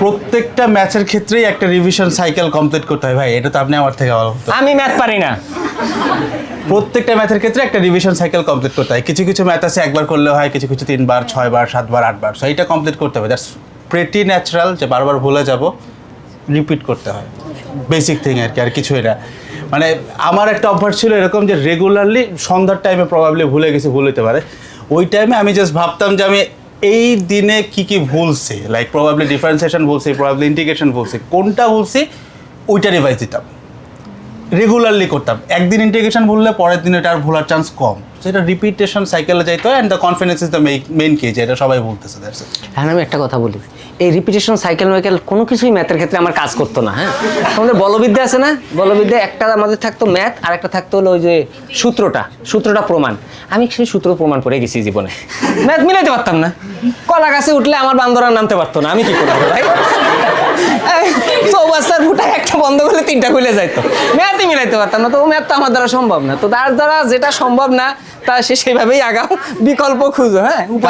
প্রত্যেকটা ম্যাচের ক্ষেত্রেই একটা রিভিশন সাইকেল কমপ্লিট করতে হয় ভাই, এটা তো আপনি আমার থেকে ভালো। আমি ম্যাথ পারি না। প্রত্যেকটা ম্যাথের ক্ষেত্রে একটা রিভিশন সাইকেল কমপ্লিট করতে হয়। কিছু কিছু ম্যাথ আছে একবার করলে হয়, কিছু কিছু 3 বার 6 বার 7 বার 8 বার, সো এইটা কমপ্লিট করতে হবে। দ্যাটস প্রেটি ন্যাচারাল যে বারবার ভুলে যাব, রিপিট করতে হয়, বেসিক থিং আর কি, আর কিছুই না। মানে আমার একটা অভ্যাস ছিল এরকম যে রেগুলারলি সন্ধ্যার টাইমে প্রবাবলি ভুলে গেছি, ভুল হতে পারে, ওই টাইমে আমি জাস্ট ভাবতাম যে আমি এই দিনে কি কি ভুলছি, লাইক প্রবাবলি ডিফারেন্সিয়েশন ভুলছি, প্রবাবলি ইন্টিগ্রেশন ভুলছি, কোনটা ভুলছি ওইটা রিভাইজ দিতাম, রেগুলারলি করতাম। একদিন ইন্টিগ্রেশন ভুললে পরের দিন এটা আর ভোলার চান্স কম, সেটা রিপিটেশন সাইকেলে যাইতে হয়। And the confidence is the main কি, যে এটা সবাই বলতেছে। That's it. এখন আমি একটা কথা বলি, এই রিপিটেশন সাইকেল কোনো কিছুই ম্যাথের ক্ষেত্রে আমার কাজ করতো না। হ্যাঁ, আমাদের বলবিদ্যা আছে না, বলবিদ্যা একটা আমাদের থাকতো ম্যাথ, আর একটা থাকতো হলো ওই যে সূত্রটা প্রমাণ। আমি সেই সূত্র প্রমাণ করে গেছি জীবনে, ম্যাথ মিলাইতে পারতাম না। কলা গাছে উঠলে আমার বান্দরা নামতে পারতো না, আমি কি করবো ভাই? চৌবাচ্চার ফুটায় একটা বন্ধ করলে 3টা খুলে যাইতো, ম্যাথই মিলাইতে পারতাম না। তো ম্যাথ তো আমার দ্বারা সম্ভব না। তো তার দ্বারা যেটা সম্ভব না তা সে সেইভাবেই আগাও, বিকল্প খুঁজো। হ্যাঁ,